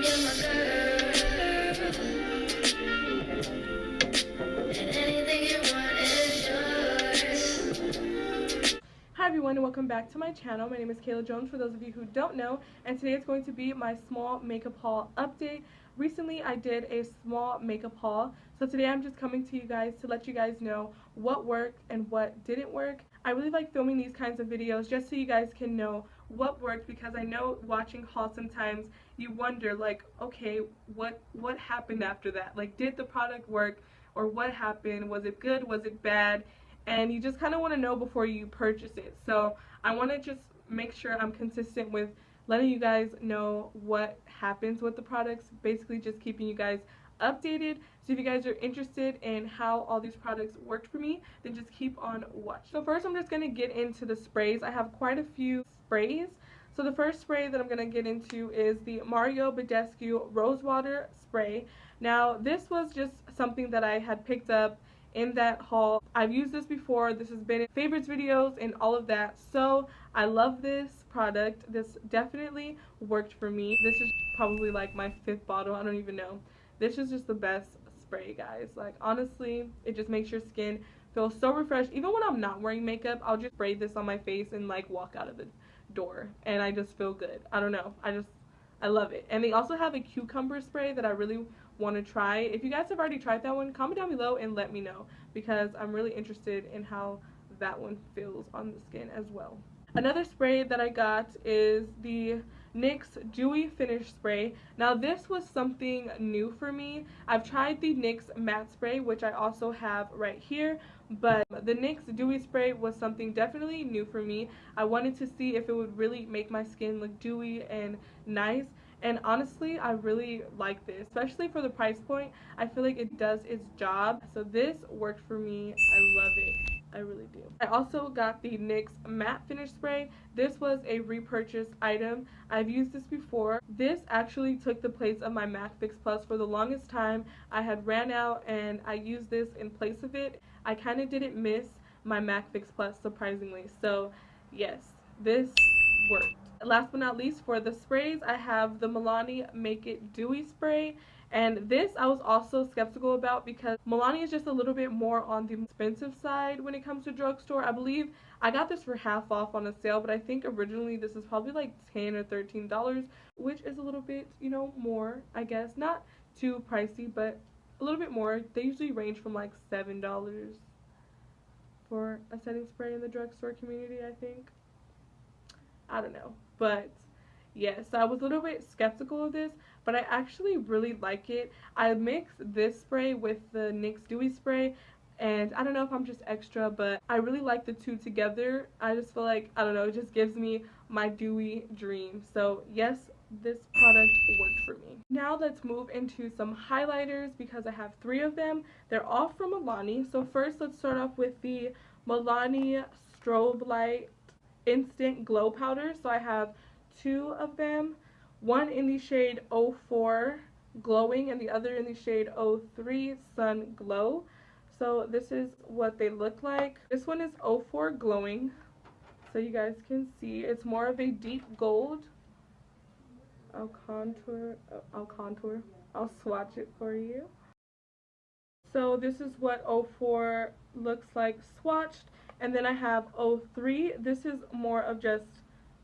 Hi everyone, and welcome back to my channel. My name is Calah Jones, for those of you who don't know, and today is going to be my small makeup haul update. Recently I did a small makeup haul, so today I'm just coming to you guys to let you guys know what worked and what didn't work. I really like filming these kinds of videos just so you guys can know what worked, because I know watching hauls sometimes you wonder, like, okay, what happened after that? Like, did the product work, or what happened? Was it good? Was it bad? And you just kind of want to know before you purchase it. So I want to just make sure I'm consistent with letting you guys know what happens with the products, basically just keeping you guys updated. So if you guys are interested in how all these products worked for me, then just keep on watching. So first I'm just going to get into the sprays. I have quite a few sprays. So the first spray that I'm going to get into is the Badescu Rose Water Spray. Now this was just something that I had picked up in that haul. I've used this before. This has been in favorites videos and all of that, so I love this product. This definitely worked for me. This is probably like my 5th bottle. I don't even know. This is just the best spray, guys. Like, honestly, it just makes your skin feel so refreshed. Even when I'm not wearing makeup, I'll just spray this on my face and like walk out of the door and I just feel good. I don't know, I love it. And they also have a cucumber spray that I really want to try. If you guys have already tried that one, comment down below and let me know, because I'm really interested in how that one feels on the skin as well. Another spray that I got is the NYX Dewy Finish Spray. Now this was something new for me. I've tried the NYX Matte Spray, which I also have right here, but the NYX Dewy Spray was something definitely new for me. I wanted to see if it would really make my skin look dewy and nice. And honestly, I really like this, especially for the price point. I feel like it does its job. So this worked for me. I love it. I really do. I also got the NYX Matte Finish Spray. This was a repurchased item. I've used this before. This actually took the place of my MAC Fix Plus. For the longest time, I had ran out and I used this in place of it. I kind of didn't miss my MAC Fix Plus, surprisingly. So yes, this worked. Last but not least, for the sprays, I have the Milani Make It Dewy Spray. And this I was also skeptical about, because Milani is just a little bit more on the expensive side when it comes to drugstore. I believe I got this for half off on a sale, but I think originally this is probably like $10 or $13, which is a little bit, you know, more, I guess. Not too pricey, but a little bit more. They usually range from like $7 for a setting spray in the drugstore community, I think. I don't know, but yes, I was a little bit skeptical of this, but I actually really like it. I mixed this spray with the NYX Dewy Spray, and I don't know if I'm just extra, but I really like the two together. I just feel like, I don't know, it just gives me my dewy dream. So yes, this product worked for me. Now let's move into some highlighters, because I have 3 of them. They're all from Milani. So first, let's start off with the Milani Strobe Light Instant Glow Powder. So I have 2 of them, one in the shade 04 Glowing and the other in the shade 03 Sun Glow. So this is what they look like. This one is 04 Glowing, so you guys can see it's more of a deep gold. I'll swatch it for you. So this is what 04 looks like swatched. And then I have 03. This is more of just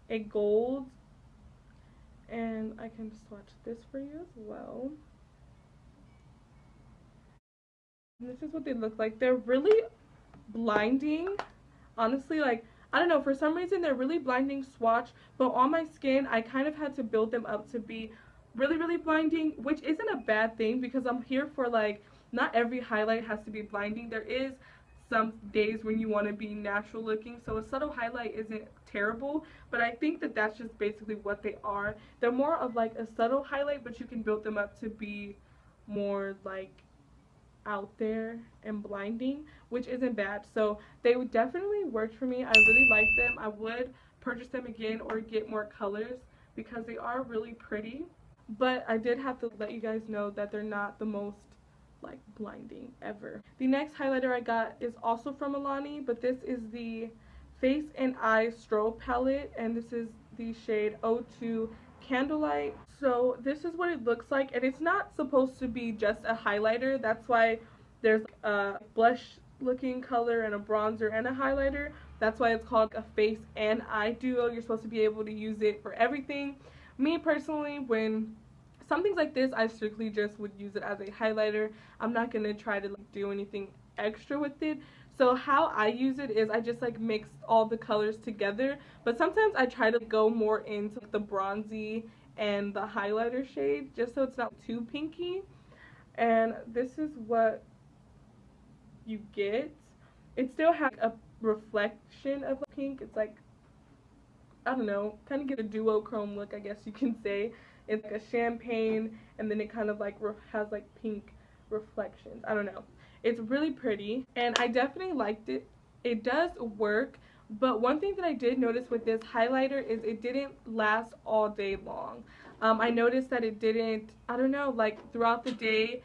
a gold. And I can swatch this for you as well. And this is what they look like. They're really blinding. Honestly, like, I don't know, for some reason they're really blinding swatch, but on my skin I kind of had to build them up to be really, really blinding, which isn't a bad thing, because I'm here for, like, not every highlight has to be blinding. There is some days when you want to be natural looking, so a subtle highlight isn't terrible, but I think that that's just basically what they are. They're more of like a subtle highlight, but you can build them up to be more like out there and blinding, which isn't bad. So they would definitely work for me. I really like them. I would purchase them again or get more colors, because they are really pretty, but I did have to let you guys know that they're not the most like blinding ever. The next highlighter I got is also from Milani, but this is the Face and Eye Strobe palette, and this is the shade 02 Candlelight. So this is what it looks like, and it's not supposed to be just a highlighter. That's why there's a blush looking color and a bronzer and a highlighter. That's why it's called a face and eye duo. You're supposed to be able to use it for everything. Me personally, when some things like this, I strictly just would use it as a highlighter. I'm not going to try to do anything extra with it. So how I use it is I just like mix all the colors together, but sometimes I try to go more into the bronzy and the highlighter shade just so it's not too pinky. And this is what you get. It still has a reflection of pink. It's like, I don't know, kind of get a duochrome look, I guess you can say. It's like a champagne, and then it kind of like has like pink reflections. I don't know. It's really pretty, and I definitely liked it. It does work, but one thing that I did notice with this highlighter is it didn't last all day long. I noticed that it didn't, I don't know, like throughout the day,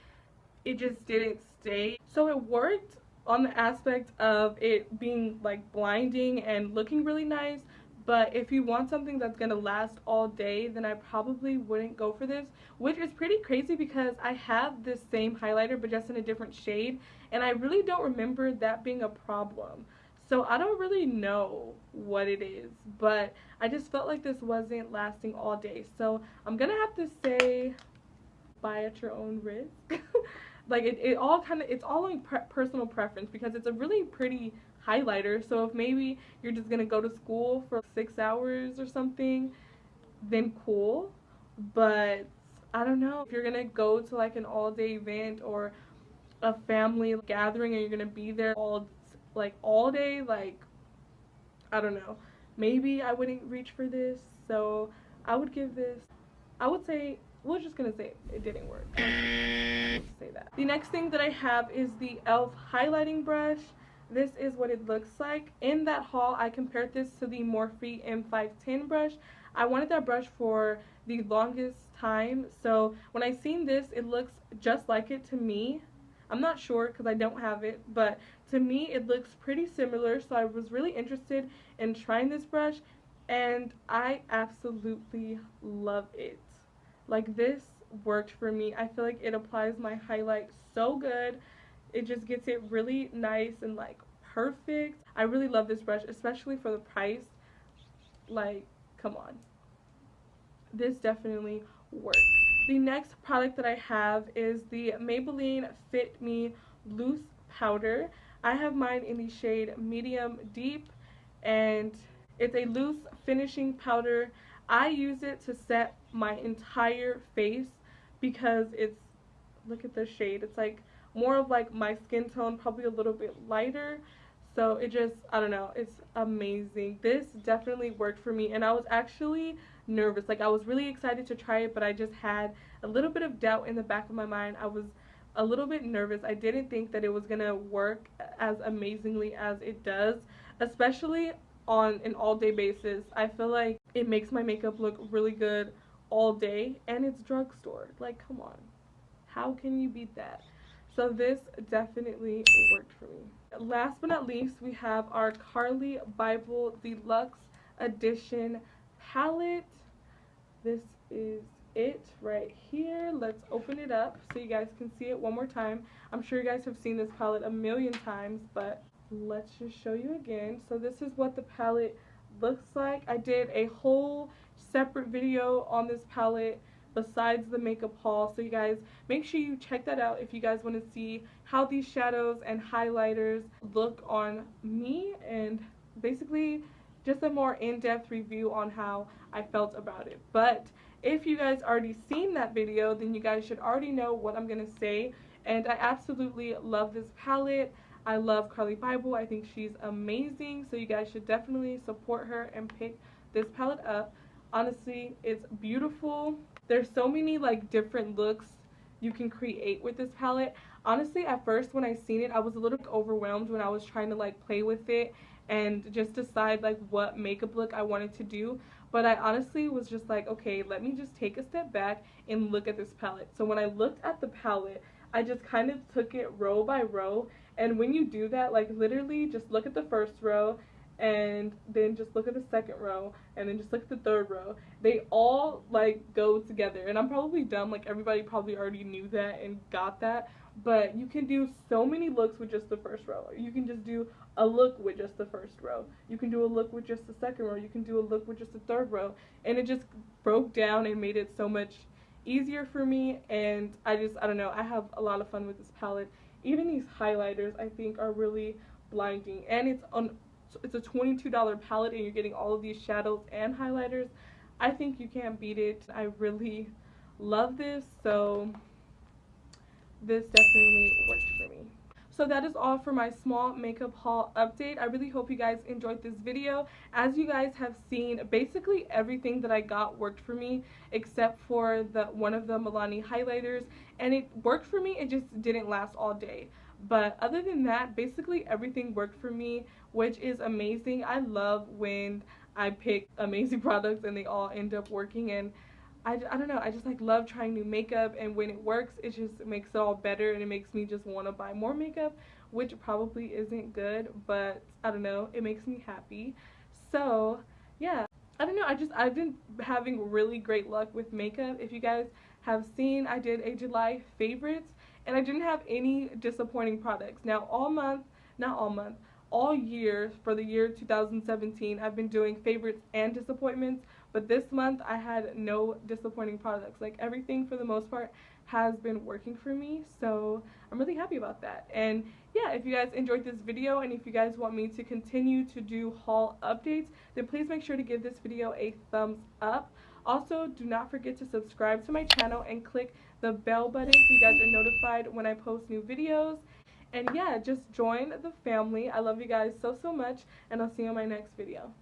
it just didn't stay. So it worked on the aspect of it being like blinding and looking really nice, but if you want something that's gonna last all day, then I probably wouldn't go for this, which is pretty crazy because I have this same highlighter but just in a different shade, and I really don't remember that being a problem. So I don't really know what it is, but I just felt like this wasn't lasting all day. So I'm gonna have to say buy at your own risk. Like it all kind of, it's all in personal preference because it's a really pretty highlighter. So if maybe you're just gonna go to school for 6 hours or something, then cool. But I don't know, if you're gonna go to like an all-day event or a family gathering and you're gonna be there all day, like I don't know, maybe I wouldn't reach for this. So I would give this, I would say, we're just gonna say it didn't work. Let's say that. The next thing that I have is the e.l.f. highlighting brush. This is what it looks like. In that haul, I compared this to the Morphe M510 brush. I wanted that brush for the longest time, so when I seen this, it looks just like it to me. I'm not sure because I don't have it, but to me it looks pretty similar, so I was really interested in trying this brush, and I absolutely love it. Like, this worked for me. I feel like it applies my highlight so good. It just gets it really nice and like perfect. I really love this brush, especially for the price. Like, come on. This definitely works. The next product that I have is the Maybelline Fit Me Loose Powder. I have mine in the shade Medium Deep, and it's a loose finishing powder. I use it to set my entire face because it's, look at the shade, it's like more of like my skin tone, probably a little bit lighter. So it just, I don't know, it's amazing. This definitely worked for me, and I was actually nervous. Like, I was really excited to try it, but I just had a little bit of doubt in the back of my mind. I was a little bit nervous. I didn't think that it was gonna work as amazingly as it does, especially on an all-day basis. I feel like it makes my makeup look really good all day, and it's drugstore. Like, come on, how can you beat that? So this definitely worked for me. Last but not least, we have our CalahJ Bible Deluxe Edition palette. This is it right here. Let's open it up so you guys can see it one more time. I'm sure you guys have seen this palette a million times, but let's just show you again. So this is what the palette looks like. I did a whole separate video on this palette besides the makeup haul, so you guys make sure you check that out if you guys want to see how these shadows and highlighters look on me, and basically just a more in-depth review on how I felt about it. But if you guys already seen that video, then you guys should already know what I'm gonna say. And I absolutely love this palette. I love CalahJ Bible. I think she's amazing, so you guys should definitely support her and pick this palette up. Honestly, it's beautiful. There's so many like different looks you can create with this palette. Honestly, at first when I seen it, I was a little overwhelmed when I was trying to like play with it and just decide like what makeup look I wanted to do. But I honestly was just like, okay, let me just take a step back and look at this palette. So when I looked at the palette, I just kind of took it row by row. And when you do that, like literally just look at the first row and then just look at the second row, and then just look at the third row. They all like go together, and I'm probably dumb, like everybody probably already knew that and got that, but you can do so many looks with just the first row. You can just do a look with just the first row. You can do a look with just the second row. You can do a look with just the third row, and it just broke down and made it so much easier for me. And I don't know, I have a lot of fun with this palette. Even these highlighters I think are really blinding, and it's a $22 palette, and you're getting all of these shadows and highlighters. I think you can't beat it. I really love this, so this definitely worked for me. So that is all for my small makeup haul update. I really hope you guys enjoyed this video. As you guys have seen, basically everything that I got worked for me except for one of the Milani highlighters, and it worked for me, it just didn't last all day. But other than that, basically everything worked for me, which is amazing. I love when I pick amazing products and they all end up working, and I don't know, I just like love trying new makeup, and when it works it just makes it all better, and it makes me just want to buy more makeup, which probably isn't good, but I don't know, it makes me happy. So yeah, I don't know, I've been having really great luck with makeup. If you guys have seen, I did a July favorites, and I didn't have any disappointing products. Now not all month, all year for the year 2017, I've been doing favorites and disappointments, but this month I had no disappointing products. Like everything for the most part has been working for me, so I'm really happy about that. And yeah, if you guys enjoyed this video, and if you guys want me to continue to do haul updates, then please make sure to give this video a thumbs up. Also, do not forget to subscribe to my channel and click the bell button so you guys are notified when I post new videos. And yeah, just join the family. I love you guys so much, and I'll see you in my next video.